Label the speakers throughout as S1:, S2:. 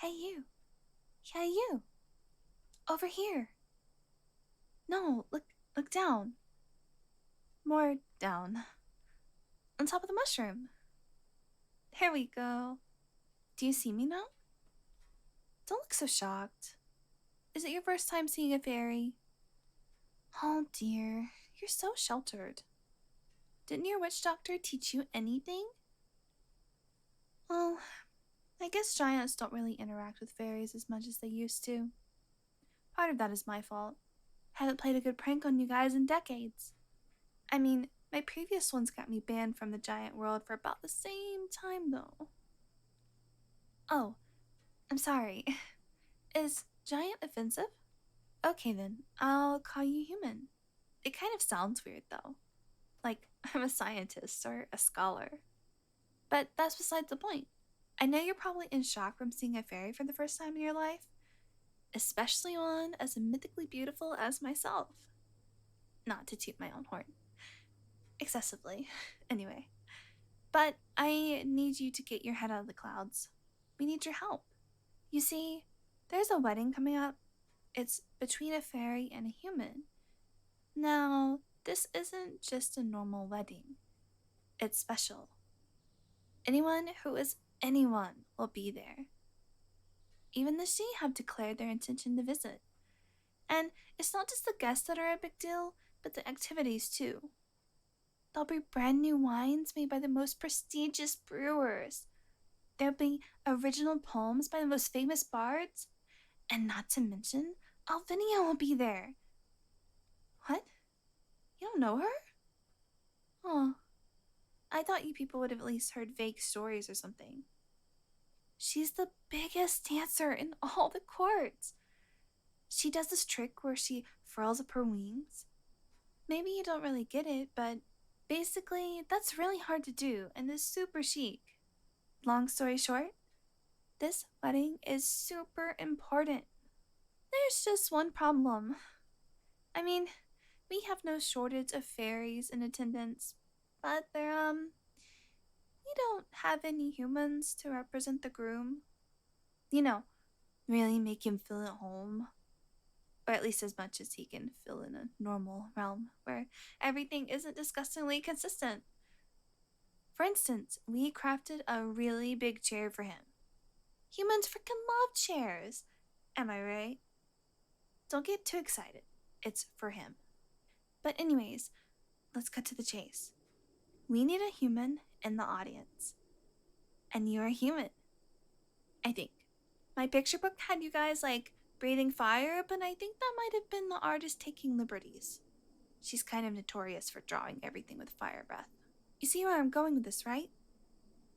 S1: Hey you. Hey you. Over here. No, look down. More down. On top of the mushroom. There we go. Do you see me now? Don't look so shocked. Is it your first time seeing a fairy? Oh dear, you're so sheltered. Didn't your witch doctor teach you anything? Well, I guess giants don't really interact with fairies as much as they used to. Part of that is my fault. Haven't played a good prank on you guys in decades. I mean, my previous ones got me banned from the giant world for about the same time, though. Oh, I'm sorry. Is giant offensive? Okay then, I'll call you human. It kind of sounds weird, though. Like I'm a scientist or a scholar. But that's beside the point. I know you're probably in shock from seeing a fairy for the first time in your life, especially one as mythically beautiful as myself. Not to toot my own horn. Excessively, anyway. But I need you to get your head out of the clouds. We need your help. You see, there's a wedding coming up. It's between a fairy and a human. Now, this isn't just a normal wedding, it's special. Anyone who is anyone will be there. Even the She have declared their intention to visit. And it's not just the guests that are a big deal, but the activities too. There'll be brand new wines made by the most prestigious brewers. There'll be original poems by the most famous bards. And not to mention, Alvinia will be there. What? You don't know her? Oh, I thought you people would have at least heard vague stories or something. She's the biggest dancer in all the courts. She does this trick where she furls up her wings. Maybe you don't really get it, but basically, that's really hard to do and is super chic. Long story short, this wedding is super important. There's just one problem. I mean, we have no shortage of fairies in attendance, but we don't have any humans to represent the groom. You know, really make him feel at home. Or at least as much as he can feel in a normal realm where everything isn't disgustingly consistent. For instance, we crafted a really big chair for him. Humans freaking love chairs. Am I right? Don't get too excited. It's for him. But, anyways, let's cut to the chase. We need a human in the audience. And you're a human. I think. My picture book had you guys like breathing fire, but I think that might have been the artist taking liberties. She's kind of notorious for drawing everything with fire breath. You see where I'm going with this, right?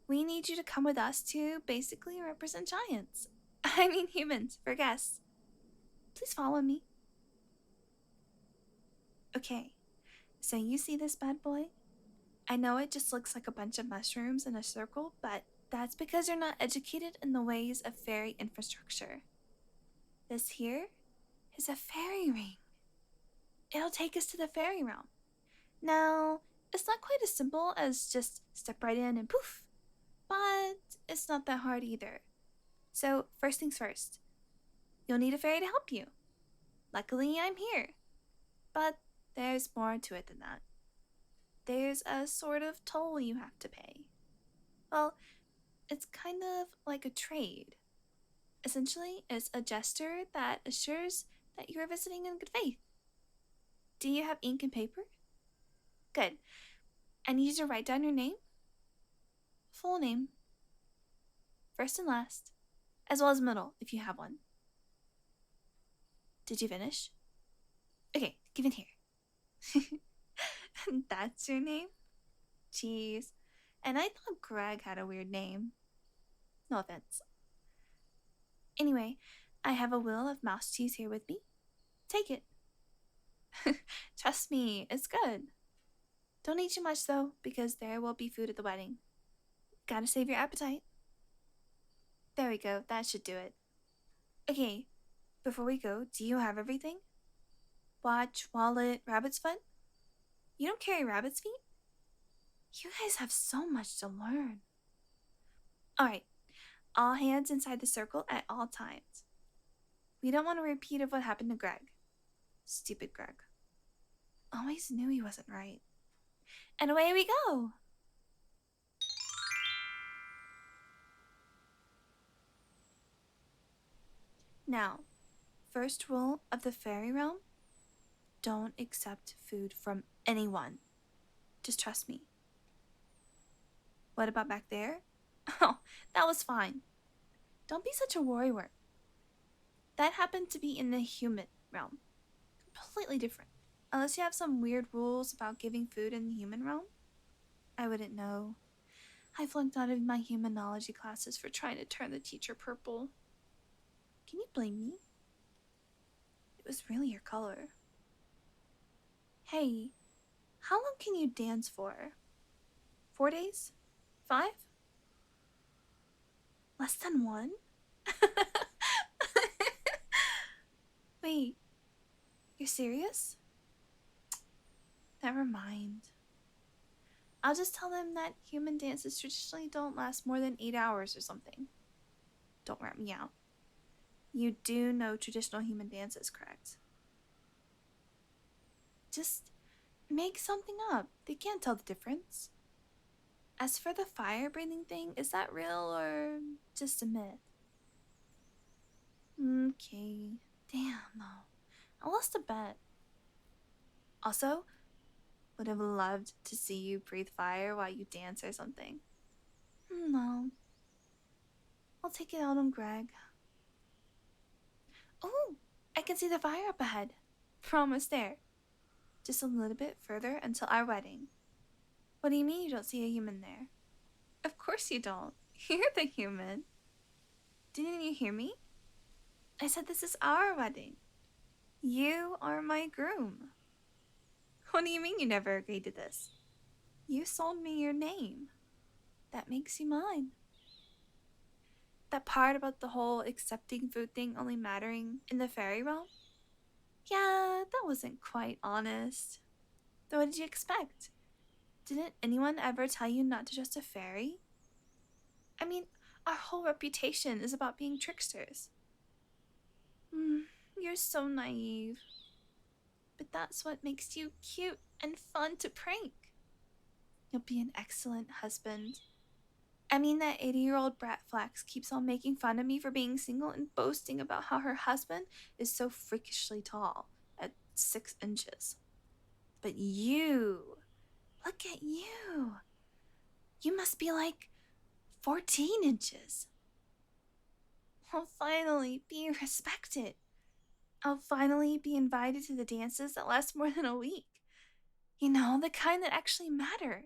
S1: We need you to come with us to basically represent giants. I mean humans, for guests. Please follow me. Okay, so you see this bad boy? I know it just looks like a bunch of mushrooms in a circle, but that's because you're not educated in the ways of fairy infrastructure. This here is a fairy ring. It'll take us to the fairy realm. Now, it's not quite as simple as just step right in and poof, but it's not that hard either. So, first things first, you'll need a fairy to help you. Luckily, I'm here. But there's more to it than that. There's a sort of toll you have to pay. Well, it's kind of like a trade. Essentially, it's a gesture that assures that you're visiting in good faith. Do you have ink and paper? Good. I need you to write down your name, full name, first and last, as well as middle if you have one. Did you finish? Okay, give it here. That's your name? Jeez. And I thought Greg had a weird name. No offense. Anyway, I have a wheel of mouse cheese here with me. Take it. Trust me, it's good. Don't eat too much though, because there will be food at the wedding. Gotta save your appetite. There we go, that should do it. Okay, before we go, do you have everything? Watch, wallet, rabbit's foot? You don't carry rabbit's feet? You guys have so much to learn. Alright, All hands inside the circle at all times. We don't want a repeat of what happened to Greg. Stupid Greg. Always knew he wasn't right. And away we go! Now, first rule of the fairy realm, don't accept food from anyone. Just trust me. What about back there? Oh, that was fine. Don't be such a worrywart. That happened to be in the human realm. Completely different. Unless you have some weird rules about giving food in the human realm. I wouldn't know. I flunked out of my humanology classes for trying to turn the teacher purple. Can you blame me? It was really your color. Hey, how long can you dance for? 4 days? 5? Less than 1? Wait, you're serious? Never mind. I'll just tell them that human dances traditionally don't last more than 8 hours or something. Don't rat me out. You do know traditional human dances, correct? Just make something up. They can't tell the difference. As for the fire breathing thing, is that real or just a myth? Okay. Damn, though. I lost a bet. Also, would have loved to see you breathe fire while you dance or something. No. I'll take it out on Greg. Oh, I can see the fire up ahead. We're almost there. Just a little bit further until our wedding. What do you mean you don't see a human there? Of course you don't. You're the human. Didn't you hear me? I said this is our wedding. You are my groom. What do you mean you never agreed to this? You sold me your name. That makes you mine. That part about the whole accepting food thing only mattering in the fairy realm? Yeah, that wasn't quite honest. Though what did you expect? Didn't anyone ever tell you not to trust a fairy? I mean, our whole reputation is about being tricksters. You're so naive. But that's what makes you cute and fun to prank. You'll be an excellent husband. I mean, that 80-year-old brat Flax keeps on making fun of me for being single and boasting about how her husband is so freakishly tall, at 6 inches. But you, look at you. You must be like 14 inches. I'll finally be respected. I'll finally be invited to the dances that last more than a week. You know, the kind that actually matter.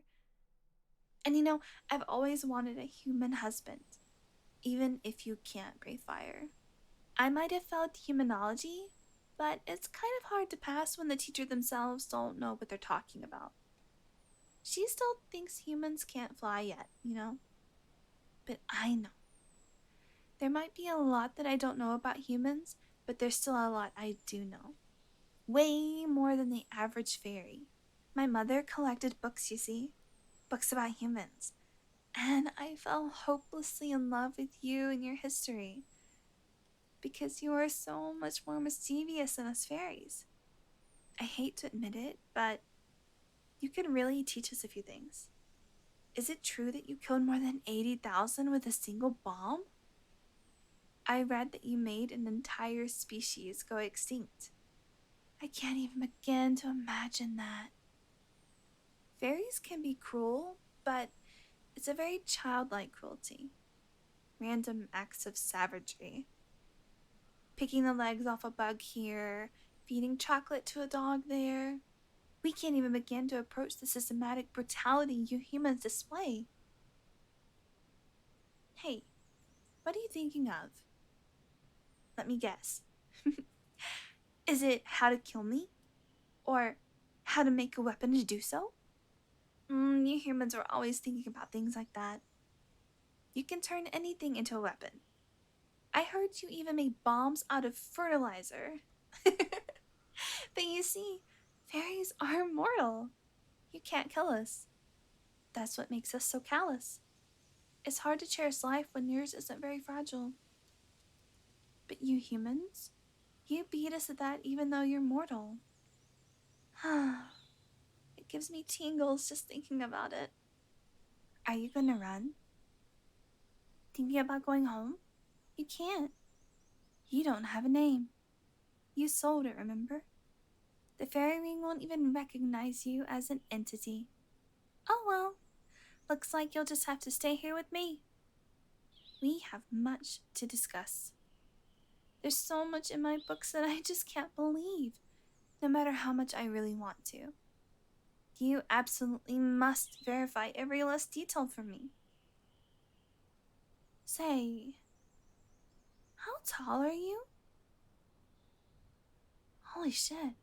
S1: And you know, I've always wanted a human husband, even if you can't breathe fire. I might have failed humanology, but it's kind of hard to pass when the teacher themselves don't know what they're talking about. She still thinks humans can't fly yet, you know? But I know. There might be a lot that I don't know about humans, but there's still a lot I do know. Way more than the average fairy. My mother collected books, you see. Books about humans. And I fell hopelessly in love with you and your history. Because you are so much more mischievous than us fairies. I hate to admit it, but you can really teach us a few things. Is it true that you killed more than 80,000 with a single bomb? I read that you made an entire species go extinct. I can't even begin to imagine that. Fairies can be cruel, but it's a very childlike cruelty. Random acts of savagery. Picking the legs off a bug here, feeding chocolate to a dog there. We can't even begin to approach the systematic brutality you humans display. Hey, what are you thinking of? Let me guess. Is it how to kill me? Or how to make a weapon to do so? You humans are always thinking about things like that. You can turn anything into a weapon. I heard you even make bombs out of fertilizer. But you see, fairies are immortal. You can't kill us. That's what makes us so callous. It's hard to cherish life when yours isn't very fragile. But you humans, you beat us at that even though you're mortal. It gives me tingles just thinking about it. Are you gonna run? Thinking about going home? You can't. You don't have a name. You sold it, remember? The fairy ring won't even recognize you as an entity. Oh well, looks like you'll just have to stay here with me. We have much to discuss. There's so much in my books that I just can't believe, no matter how much I really want to. You absolutely must verify every last detail for me. Say, how tall are you? Holy shit,